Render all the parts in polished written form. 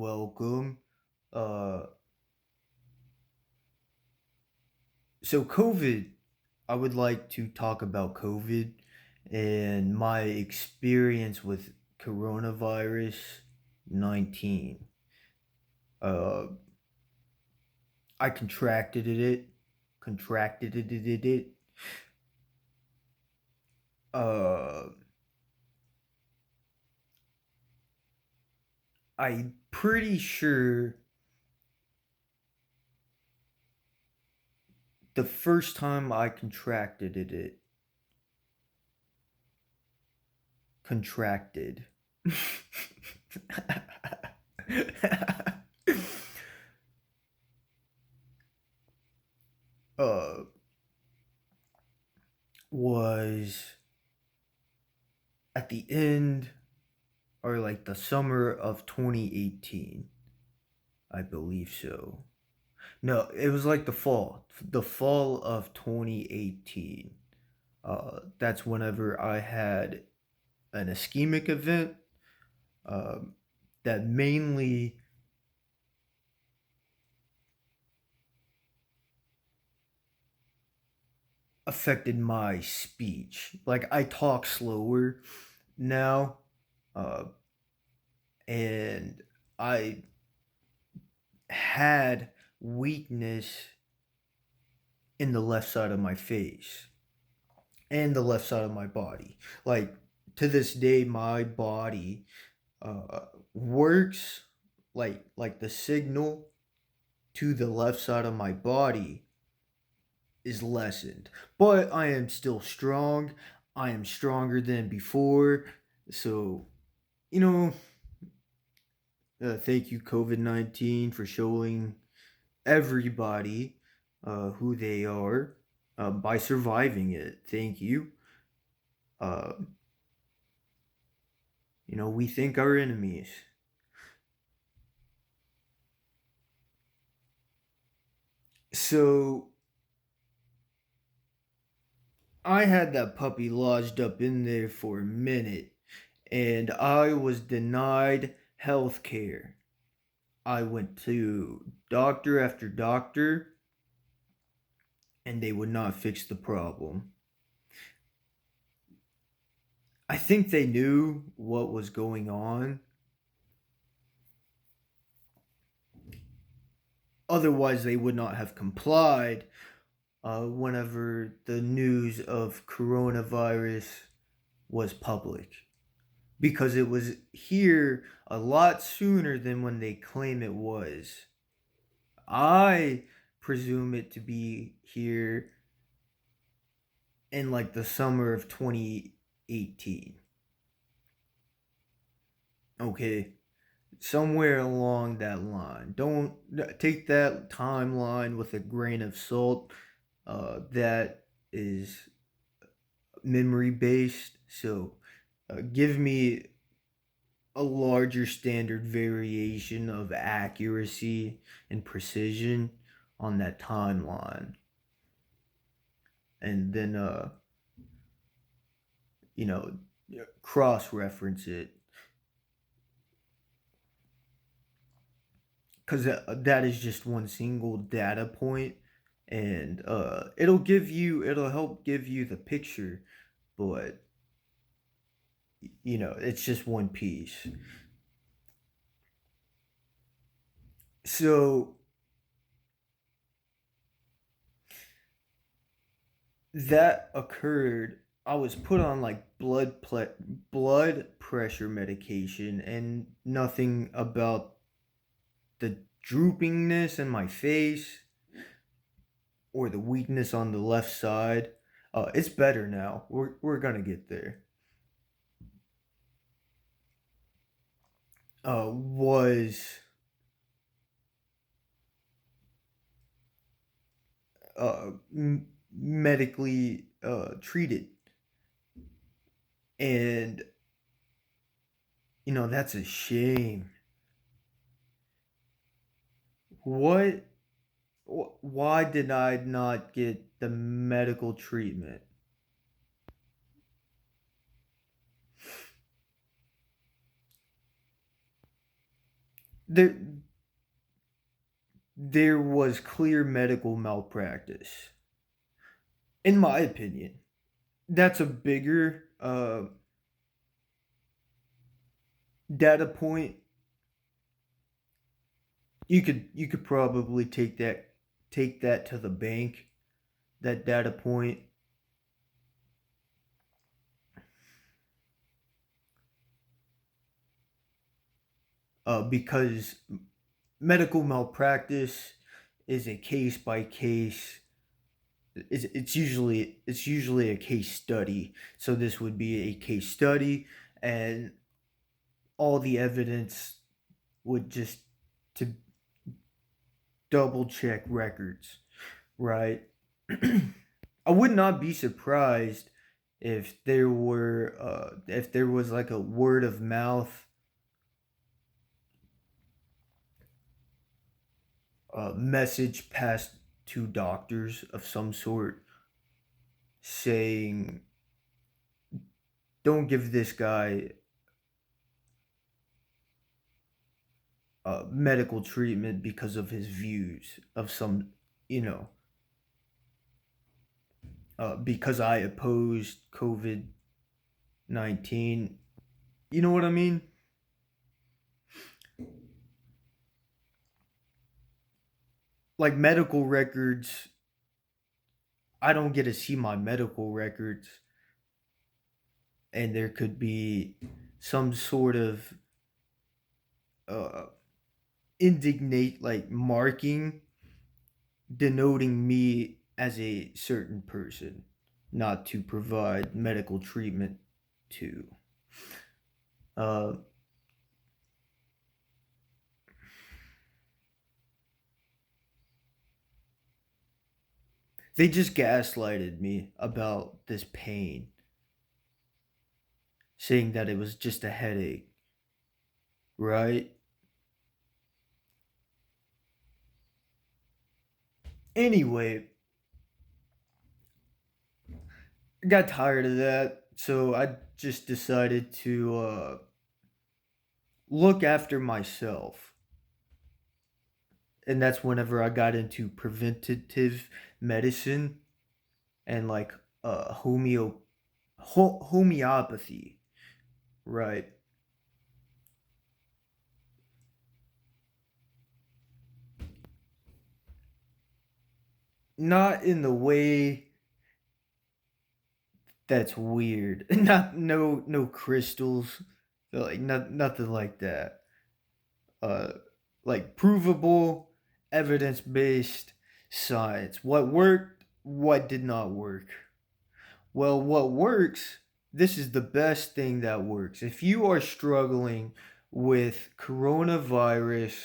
welcome. Uh, so COVID, I would like to talk about COVID and my experience with coronavirus 19. Uh, I contracted it. Uh, I'm pretty sure the first time I contracted. uh, was at the end or like the summer of 2018. I believe so. No, it was like the fall of 2018. That's whenever I had an ischemic event um, that mainly affected my speech. Like I talk slower now, uh, and I had weakness in the left side of my face and the left side of my body. Like to this day, my body works like the signal to the left side of my body is lessened, but I am still strong. I am stronger than before. So you know, thank you COVID-19 for showing everybody who they are by surviving it. Thank you. Uh, we think our enemies. So I had that puppy lodged up in there for a minute, and I was denied health care. I went to doctor after doctor, and they would not fix the problem. I think they knew what was going on. Otherwise, they would not have complied whenever the news of coronavirus was public. Because it was here a lot sooner than when they claim it was. I presume it to be here in like the summer of 2018. Okay, somewhere along that line. Don't take that timeline with a grain of salt. That is memory based. So give me a larger standard variation of accuracy and precision on that timeline. And then, you know, cross reference it. Because that is just one single data point, and it'll help give you the picture, but it's just one piece. So that occurred. I was put on like blood pressure medication, and nothing about the droopingness in my face or the weakness on the left side. It's better now. We're gonna get there. Was medically treated, and that's a shame. What? Why did I not get the medical treatment? there there was clear medical malpractice, in my opinion. That's a bigger data point. You could probably take that to the bank. That data point, because medical malpractice is a case by case. It's usually a case study. So this would be a case study, and all the evidence would just to double check records, right? I would not be surprised if there was like a word of mouth message passed to doctors of some sort saying, don't give this guy medical treatment because of his views of some, you know, because I opposed COVID-19. You know what I mean? Like medical records, I don't get to see my medical records, and there could be some sort of uh, indignate, like marking denoting me as a certain person, not to provide medical treatment to. Uh, they just gaslighted me about this pain, saying that it was just a headache, right? Anyway, I got tired of that, so I just decided to look after myself. And that's whenever I got into preventative medicine and like homeopathy, right? Not in the way that's weird. Not no crystals, like nothing like that. Uh, like provable, evidence based science. What worked? What did not work? Well, what works? This is the best thing that works. If you are struggling with coronavirus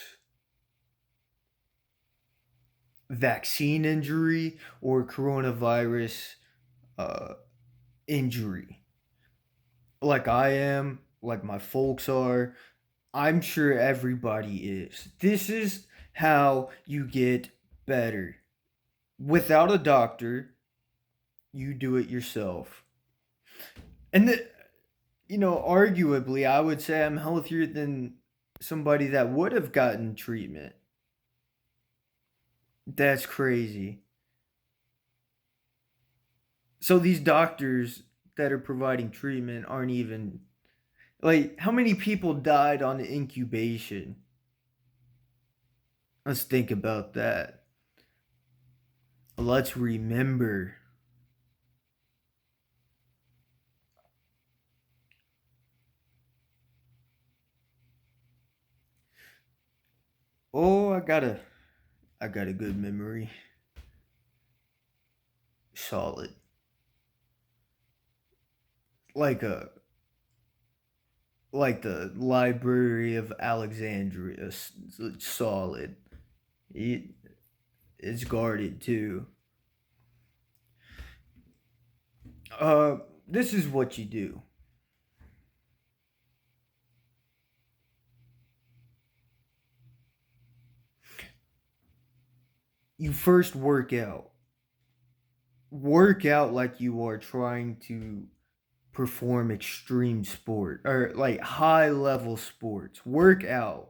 vaccine injury or coronavirus uh, injury, like I am, like my folks are, I'm sure everybody is. This is how you get better. Without a doctor, you do it yourself. And arguably, I would say I'm healthier than somebody that would have gotten treatment. That's crazy. So these doctors that are providing treatment aren't even like, how many people died on incubation? Let's think about that. Let's remember. Oh, I got a good memory. Solid. Like a like the Library of Alexandria. Solid. It, it's guarded too. Uh, this is what you do. You first work out. Work out like you are trying to perform extreme sport or like high level sports. Work out.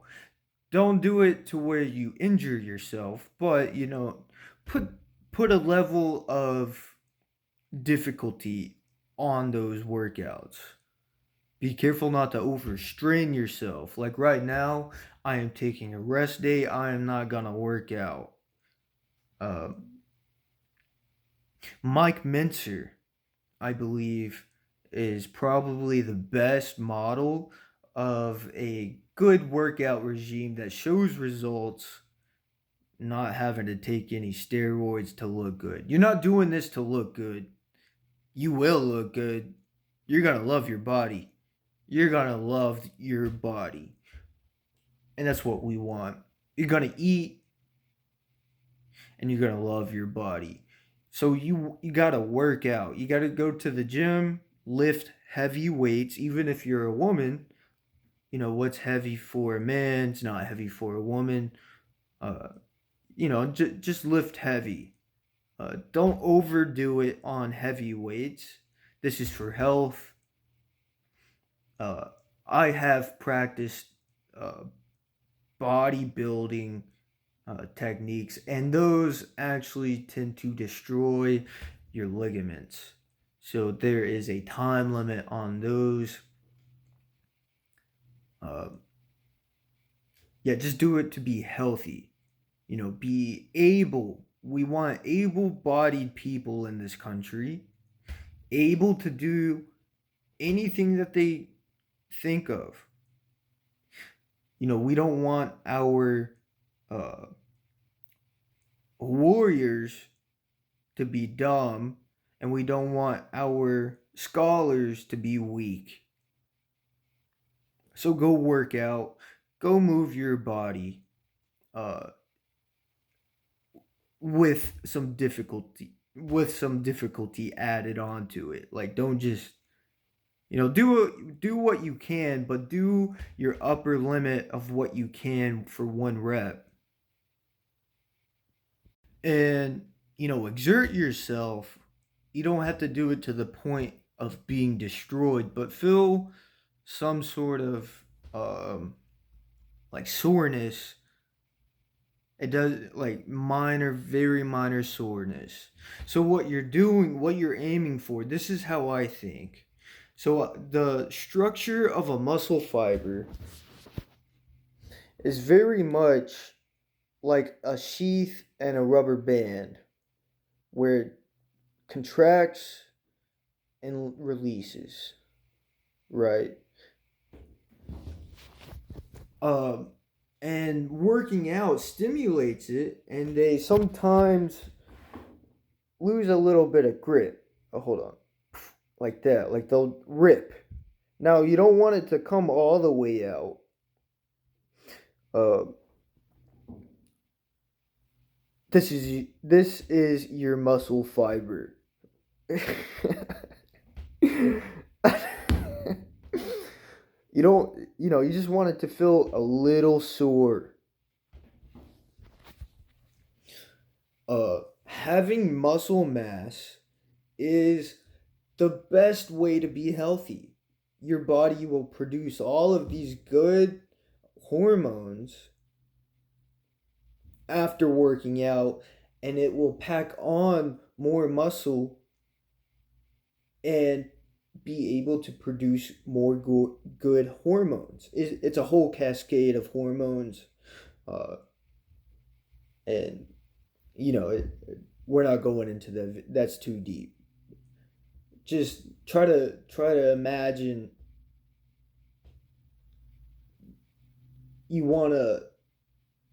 don't do it to where you injure yourself, but put put a level of difficulty on those workouts. Be careful not to overstrain yourself. Like right now, I am taking a rest day. I am not gonna work out. Uh, Mike Mincer, I believe, is probably the best model of a good workout regime that shows results, not having to take any steroids to look good. You're not doing this to look good. You will look good. You're going to love your body. You're going to love your body. And that's what we want. You're going to eat and you're going to love your body. So you got to work out. You got to go to the gym, lift heavy weights even if you're a woman. What's heavy for a man is not heavy for a woman. Just lift heavy. Don't overdo it on heavy weights. This is for health. I have practiced uh, bodybuilding techniques, and those actually tend to destroy your ligaments. So there is a time limit on those. Uh, yeah, just do it to be healthy. Be able. We want able bodied people in this country, able to do anything that they think of. We don't want our uh, warriors to be dumb, and we don't want our scholars to be weak. So go work out, go move your body with some difficulty added onto it. Like, don't just do what you can, but do your upper limit of what you can for one rep. And exert yourself. You don't have to do it to the point of being destroyed, but feel some sort of like soreness. It does, like minor, very minor soreness. So what you're doing, what you're aiming for, this is how I think. So the structure of a muscle fiber is very much like a sheath and a rubber band, where it contracts and releases, right? Um, and working out stimulates it, and they sometimes lose a little bit of grip. Oh, hold on. Like that. Like they'll rip. Now, you don't want it to come all the way out. Uh, this is your muscle fiber. You don't, you just want it to feel a little sore. Having muscle mass is the best way to be healthy. Your body will produce all of these good hormones after working out, and it will pack on more muscle and be able to produce more good hormones. It's a whole cascade of hormones, uh, and we're not going into that's too deep. Just try to imagine you want to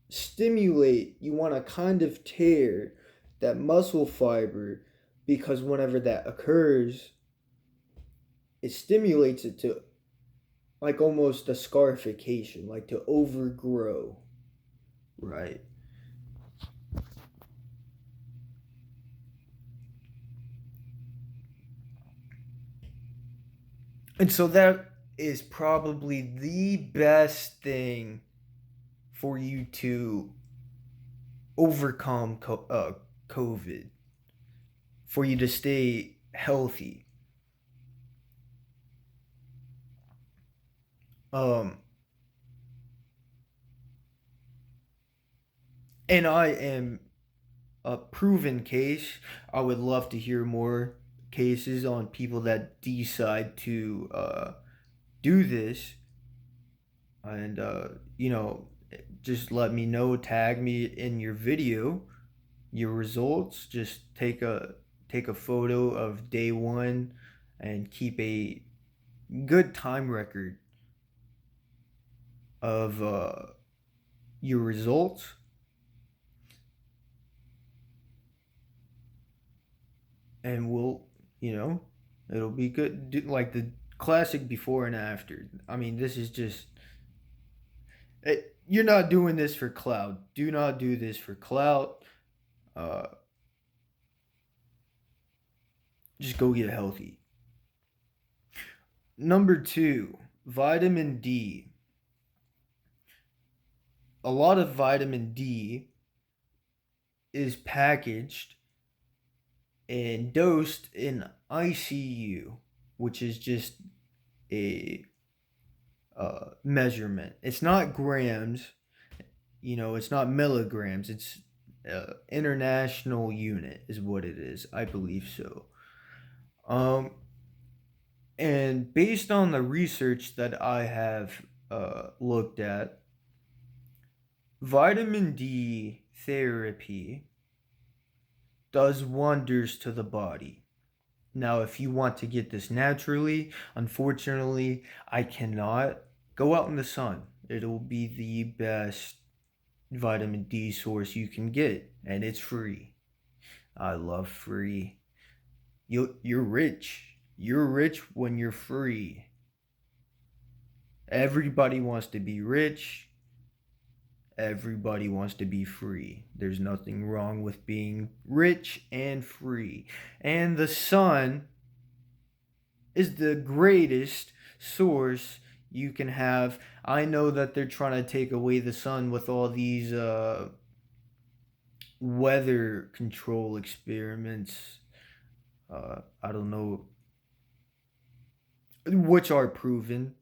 stimulate, you want to kind of tear that muscle fiber, because whenever that occurs, it stimulates it to like almost a scarification, like to overgrow, right? And so that is probably the best thing for you to overcome COVID, for you to stay healthy. Um, And I am a proven case. I would love to hear more cases on people that decide to do this. And, just let me know, tag me in your video, your results. Just take a photo of day one and keep a good time record of your results, and it'll be good. Like the classic before and after. I mean, this is just you're not doing this for clout. Do not do this for clout. Uh, just go get healthy. Number two, vitamin D. A lot of vitamin D is packaged and dosed in ICU, which is just a measurement. It's not grams, it's not milligrams. It's international unit is what it is. I believe so. Um, and based on the research that I have looked at, vitamin D therapy does wonders to the body. Now, if you want to get this naturally, unfortunately, I cannot. Go out in the sun. It'll be the best vitamin D source you can get, and it's free. I love free. You're rich. You're rich when you're free. Everybody wants to be rich. Everybody wants to be free. There's nothing wrong with being rich and free. And the sun is the greatest source you can have. I know that they're trying to take away the sun with all these weather control experiments. I don't know, which are proven.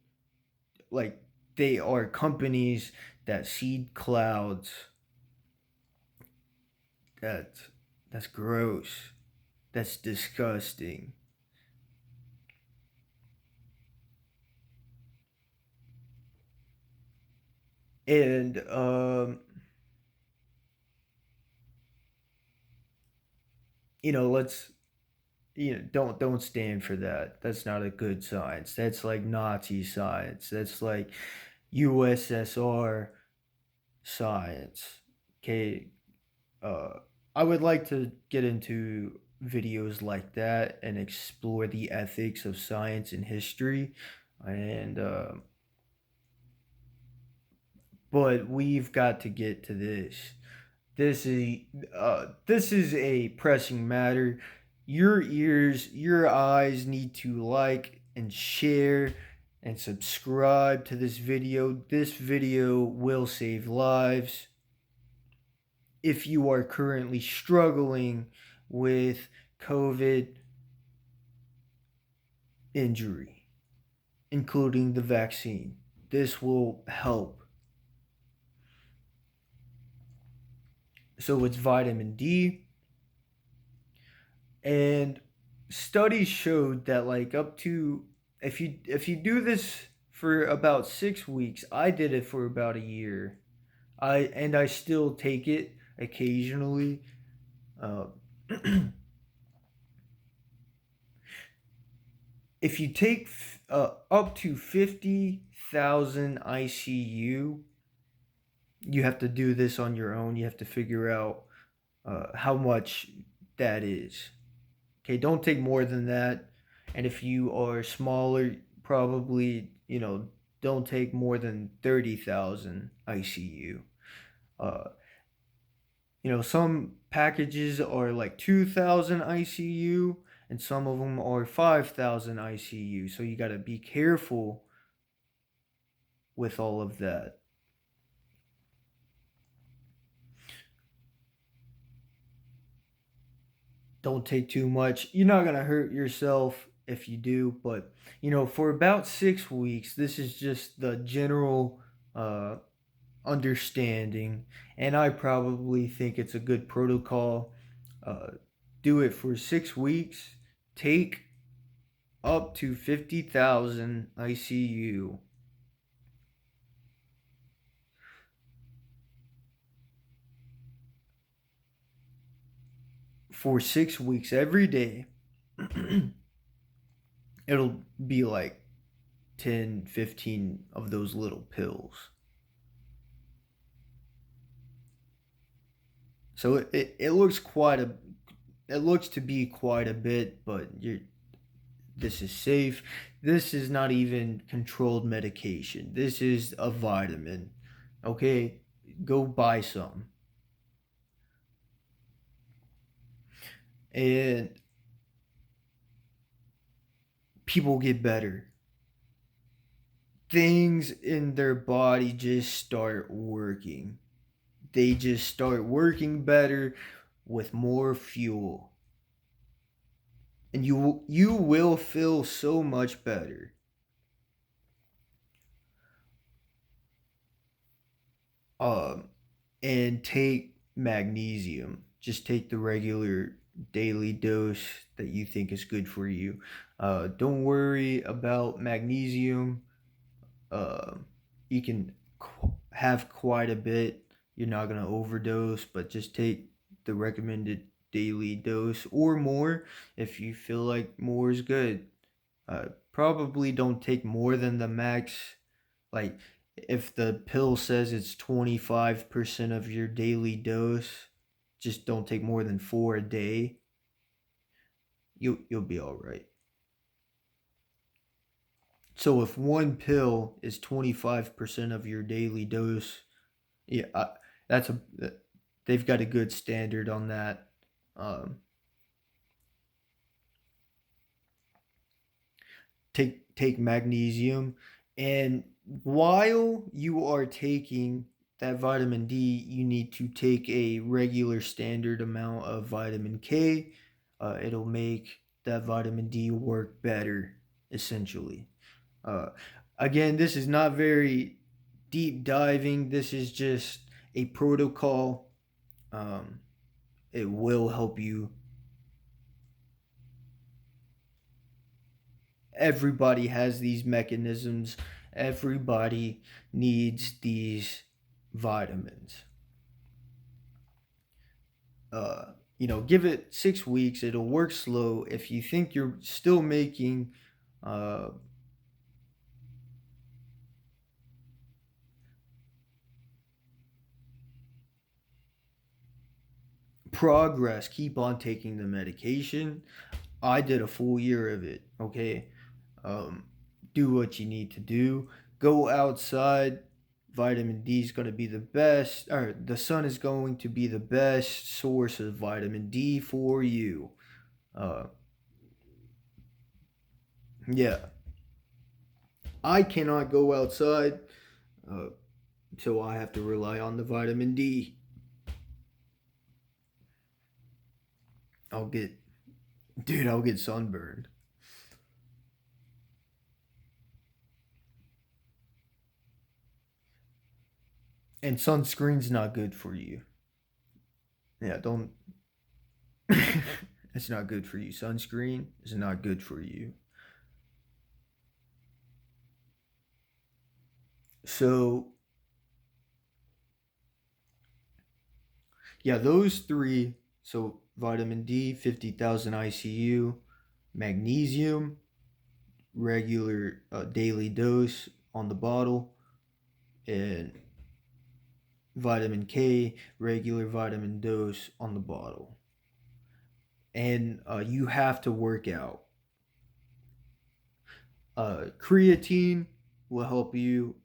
Like, they are companies that seed clouds. That's gross. That's disgusting. And let's don't stand for that. That's not a good science. That's like Nazi science. That's like USSR science. Okay, uh, I would like to get into videos like that and explore the ethics of science and history, and but we've got to get to this. This is a pressing matter. Your ears, your eyes need to like and share and subscribe to this video. This video will save lives. If you are currently struggling with COVID injury, including the vaccine, this will help. So it's vitamin D. And studies showed that, like, up to, if you do this for about 6 weeks, I did it for about a year. I still take it occasionally. Uh, if you take up to 50,000 ICU, you have to do this on your own. You have to figure out how much that is. Okay, don't take more than that. And if you are smaller, probably, don't take more than 30,000 ICU. Uh, some packages are like 2,000 ICU, and some of them are 5,000 ICU. So you got to be careful with all of that. Don't take too much. You're not going to hurt yourself if you do, but for about 6 weeks, this is just the general understanding, and I probably think it's a good protocol. Uh, do it for 6 weeks. Take up to 50,000 ICU for 6 weeks every day. It'll be like 10, 15 of those little pills. So it looks it looks to be quite a bit, but this is safe. This is not even controlled medication. This is a vitamin. Okay, go buy some. And people get better. Things in their body just start working. They just start working better with more fuel. And you will feel so much better. Um and take magnesium. Just take the regular daily dose that you think is good for you. Don't worry about magnesium. Uh, you can have quite a bit. You're not going to overdose, but just take the recommended daily dose or more if you feel like more is good. Probably don't take more than the max. Like, if the pill says it's 25% of your daily dose, just don't take more than 4 a day. You'll be all right. So if one pill is 25% of your daily dose, yeah, that's a they've got a good standard on that. Um, take magnesium, and while you are taking that vitamin D, you need to take a regular standard amount of vitamin K. It'll make that vitamin D work better, essentially. Uh, Again, this is not very deep diving. This is just a protocol. Um, it will help you. Everybody has these mechanisms. Everybody needs these vitamins. Give it 6 weeks. It'll work slow. If you think you're still making uh, progress, keep on taking the medication. I did a full year of it. Okay, um, do what you need to do. Go outside. Vitamin D is going to be the best, or the sun is going to be the best source of vitamin D for you. Uh, yeah, I cannot go outside, uh, so I have to rely on the vitamin D. I'll get, dude, I'll get sunburned. And sunscreen's not good for you. Yeah, don't. It's not good for you. Sunscreen is not good for you. So, yeah, those three. So, vitamin D, 50,000 ICU, magnesium, regular daily dose on the bottle, and vitamin K, regular vitamin dose on the bottle. And you have to work out. Creatine will help you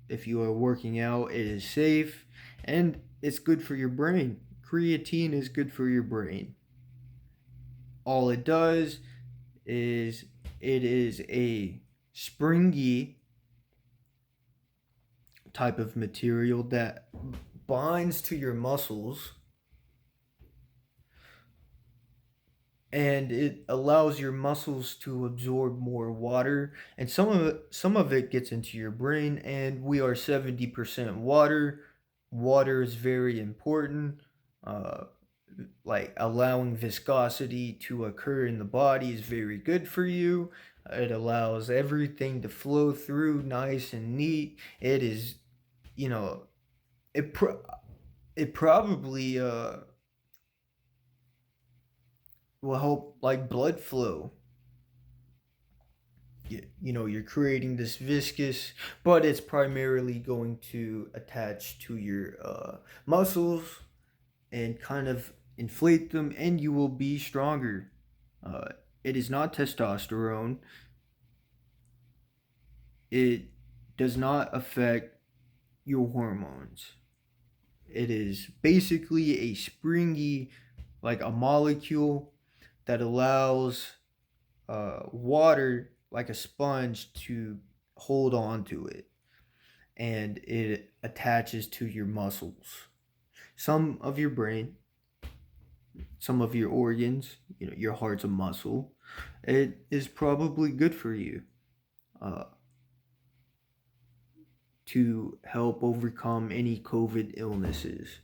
if you are working out. It is safe and it's good for your brain. Creatine is good for your brain. All it does is it is a springy type of material that binds to your muscles, and it allows your muscles to absorb more water, and some of it gets into your brain, and we are 70% water. water is very important. Uh, like allowing viscosity to occur in the body is very good for you. It allows everything to flow through nice and neat. It is, you know, it it probably will help like blood flow. You're creating this viscous, but it's primarily going to attach to your muscles and kind of inflate them, and you will be stronger. Uh, it is not testosterone. It does not affect your hormones. It is basically a springy, like a molecule that allows water, like a sponge, to hold on to it, and it attaches to your muscles, some of your brain, some of your organs. Your heart's a muscle. It is probably good for you uh, to help overcome any COVID illnesses.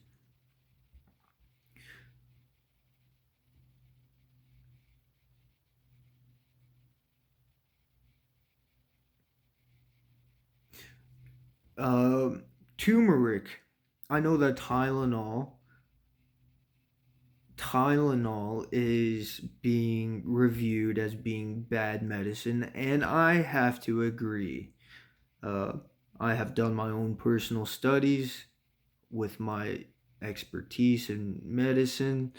Um, Turmeric. I know that Tylenol is being reviewed as being bad medicine, and I have to agree. Uh, I have done my own personal studies with my expertise in medicine,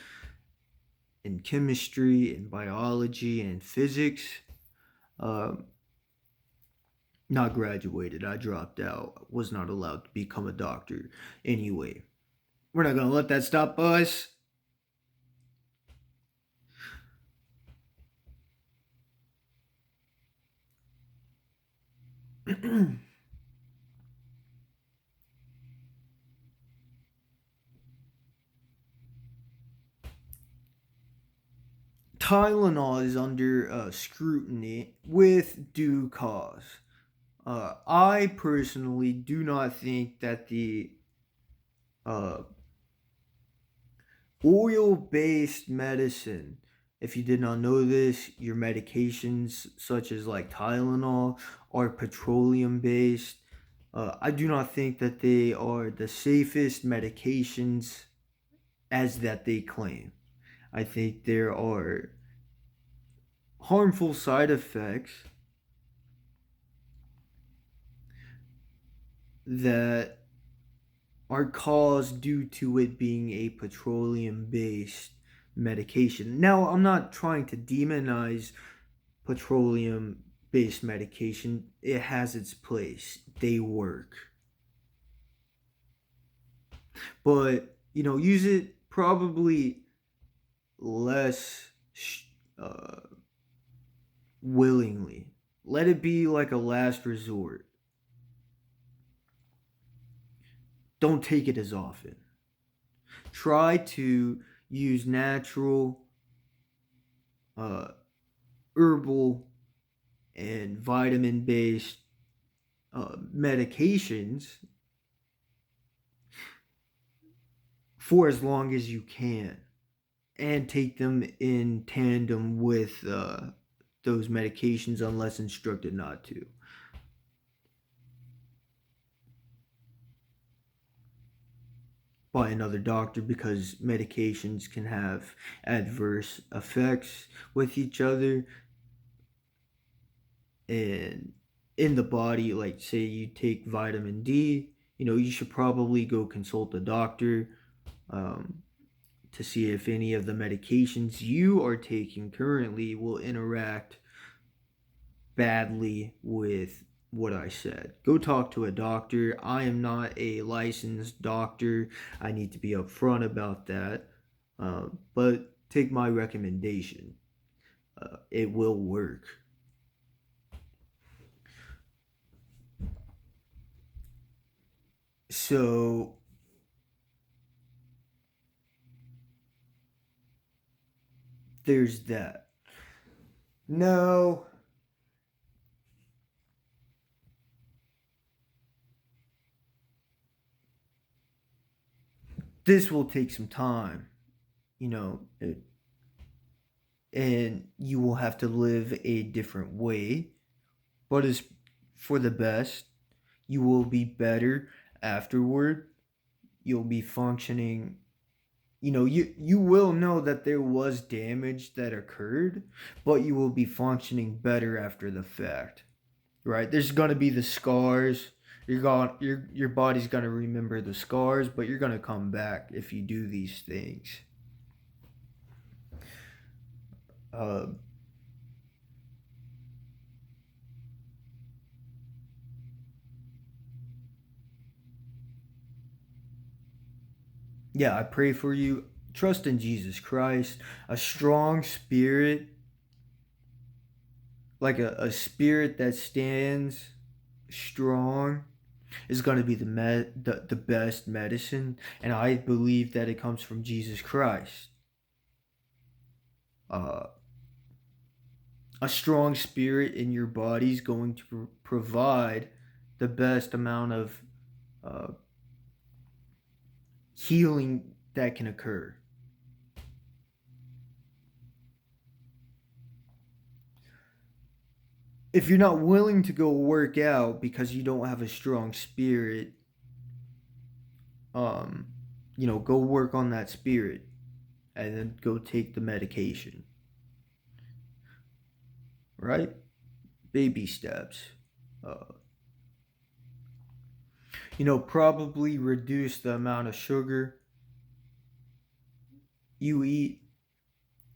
in chemistry, in biology, and physics. Uh, Not graduated. I dropped out. Was not allowed to become a doctor. Anyway, we're not going to let that stop us. Tylenol is under scrutiny with due cause. I personally do not think that the uh, oil based medicine, if you did not know this, your medications such as like Tylenol are petroleum based. I do not think that they are the safest medications as that they claim. I think there are harmful side effects that are caused due to it being a petroleum based medication. Now, I'm not trying to demonize petroleum based medication, it has its place, they work. But, use it probably less uh, willingly. Let it be like a last resort. Don't take it as often. Try to use natural, uh, herbal, and vitamin based medications for as long as you can, and take them in tandem with those medications unless instructed not to. By another doctor, because medications can have adverse effects with each other and in the body. Like, say you take vitamin D, you should probably go consult a doctor um, to see if any of the medications you are taking currently will interact badly with what I said. Go talk to a doctor. I am not a licensed doctor. I need to be upfront about that. But take my recommendation. It will work. So, there's that. No, this will take some time, and you will have to live a different way, but it's for the best. You will be better afterward. You'll be functioning. You will know that there was damage that occurred, but you will be functioning better after the fact, right? There's gonna be the scars. Your body's gonna remember the scars, but you're gonna come back if you do these things. Uh, yeah, I pray for you. Trust in Jesus Christ. A strong spirit, like a spirit that stands strong, is going to be the best medicine, and I believe that it comes from Jesus Christ. Uh, a strong spirit in your body is going to provide the best amount of uh, healing that can occur. If you're not willing to go work out because you don't have a strong spirit, um, go work on that spirit and then go take the medication, right? Baby steps. Uh, probably reduce the amount of sugar you eat.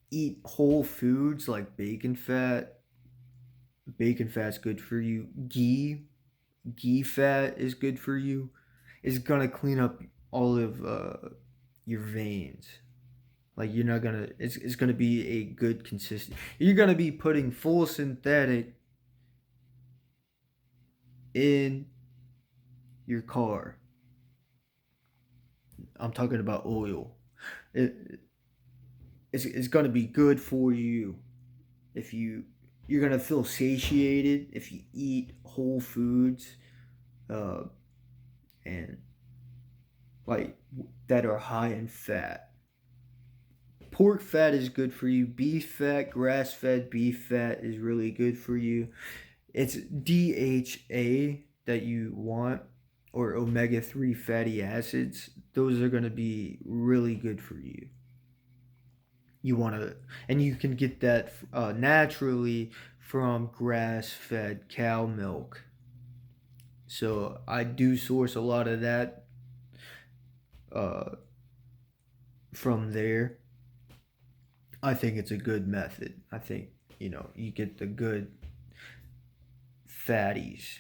Eat whole foods like bacon fat. Bacon fat's good for you. Ghee fat is good for you. It's gonna clean up all of your veins. Like you're not gonna. It's gonna be a good consistent. You're gonna be putting full synthetic in your car. I'm talking about oil. It, it's gonna be good for you if you're gonna feel satiated if you eat whole foods, uh, and like that are high in fat. Pork fat is good for you. Beef fat, grass fed beef fat is really good for you. It's DHA that you want, or omega-3 fatty acids. Those are going to be really good for you. You want to, and you can get that naturally from grass fed cow milk. So I do source a lot of that uh, from there. I think it's a good method. I think, you get the good fatties,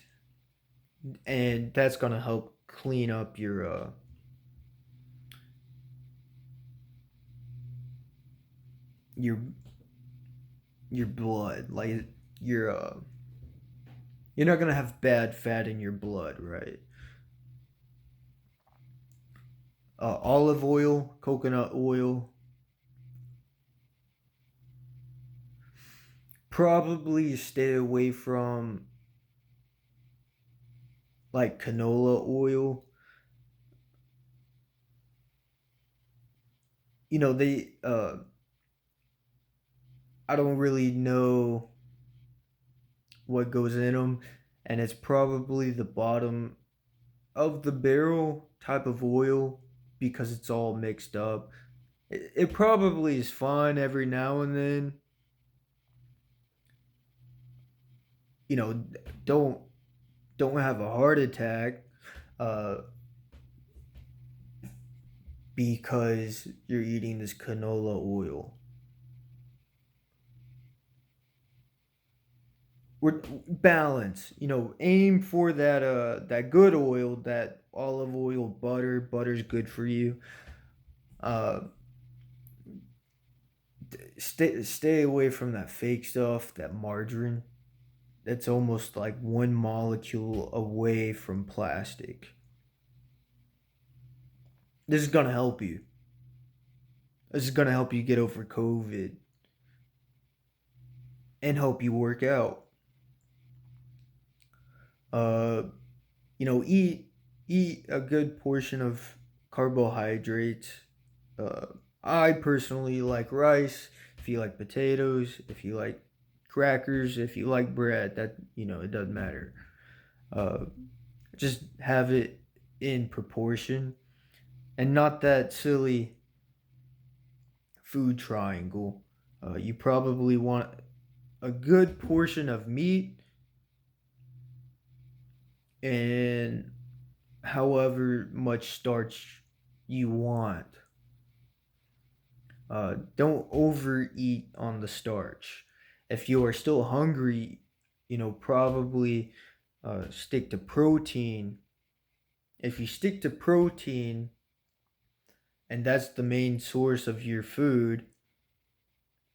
and that's going to help clean up your your blood. Like you're not going to have bad fat in your blood, right? Olive oil, coconut oil. Probably stay away from like canola oil. They I don't really know what goes in them, and it's probably the bottom of the barrel type of oil because it's all mixed up. It probably is fine every now and then. You know, don't don't have a heart attack uh, because you're eating this canola oil. We're balance. Aim for that good oil, that olive oil, butter. Butter's good for you. Uh, stay away from that fake stuff, that margarine. That's almost like one molecule away from plastic. This is gonna help you. This is gonna help you get over COVID and help you work out. Uh, eat a good portion of carbohydrates. Uh, I personally like rice. If you like potatoes, if you like crackers, if you like bread, that it doesn't matter. Uh, just have it in proportion, and not that silly food triangle. You probably want a good portion of meat and however much starch you want. Don't overeat on the starch. If you are still hungry, probably stick to protein. If you stick to protein and that's the main source of your food,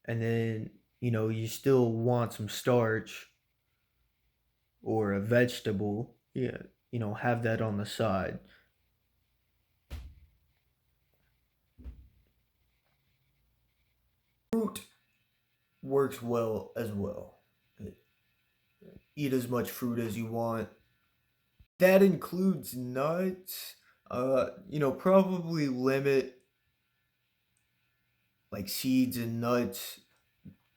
and then, you still want some starch or a vegetable, yeah, have that on the side. Fruit works well as well. Eat as much fruit as you want. That includes nuts. Probably limit like seeds and nuts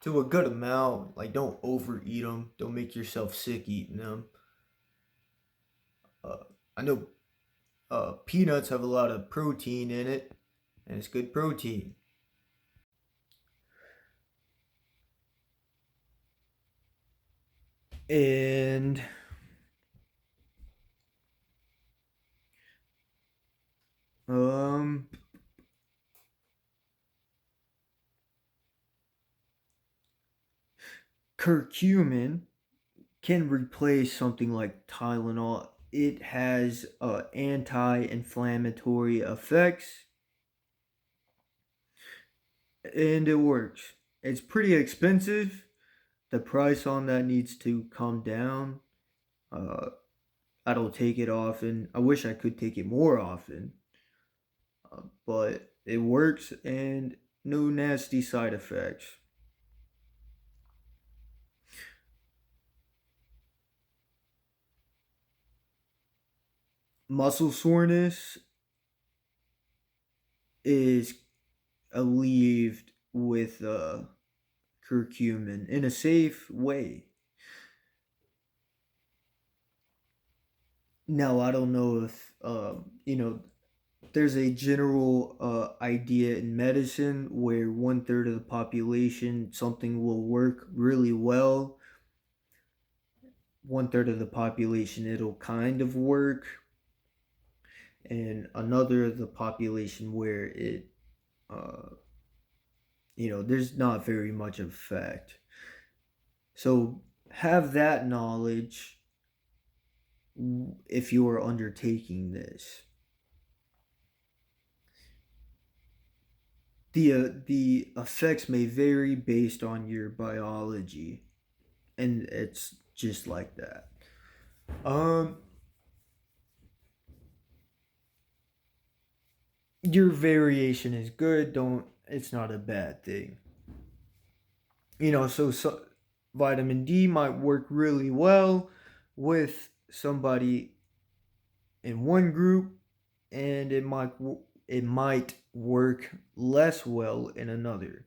to a good amount. Like, don't overeat them. Don't make yourself sick eating them. Uh, I know peanuts have a lot of protein in it, and it's good protein. And um, curcumin can replace something like Tylenol. It has anti-inflammatory effects, and it works. It's pretty expensive. The price on that needs to come down. Uh, I don't take it often. I wish I could take it more often, but it works and no nasty side effects. Muscle soreness is alleviated with curcumin in a safe way. Now, I don't know if, there's a general idea in medicine where one third of the population, something will work really well. One third of the population, it'll kind of work. And another of the population where uh, there's not very much effect. So have that knowledge if you are undertaking this. The effects may vary based on your biology, and it's just like that. Um, your variation is good. Don't. It's not a bad thing. So vitamin D might work really well with somebody in one group, and it might work less well in another.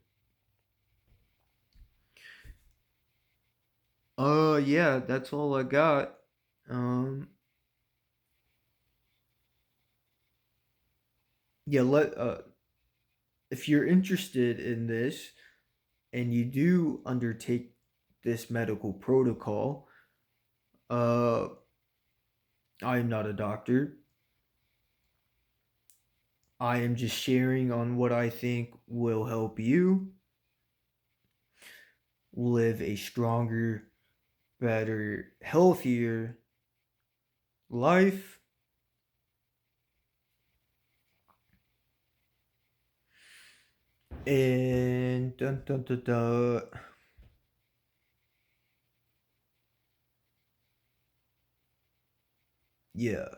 Yeah, that's all I got. Um, yeah, if you're interested in this and you do undertake this medical protocol, uh, I am not a doctor. I am just sharing on what I think will help you live a stronger, better, healthier life. And dun, dun, dun, dun, yeah,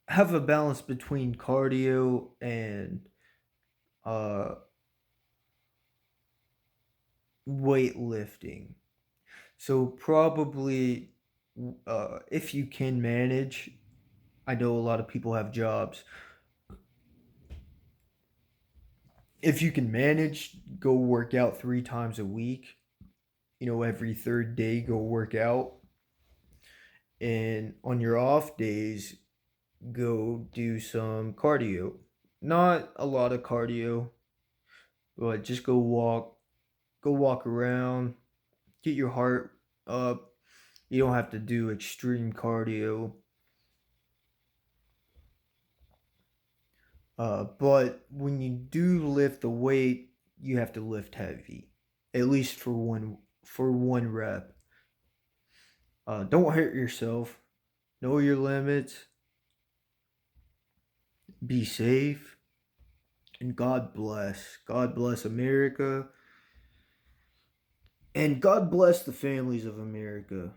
have a balance between cardio and uh weightlifting. So probably if you can manage, I know a lot of people have jobs. If you can manage, go work out 3 times a week. Every third day, go work out. And on your off days, go do some cardio. Not a lot of cardio, but just go walk around, get your heart up. You don't have to do extreme cardio. But when you do lift the weight, you have to lift heavy, at least for one rep. Don't hurt yourself. Know your limits. Be safe, and God bless. God bless America, and God bless the families of America.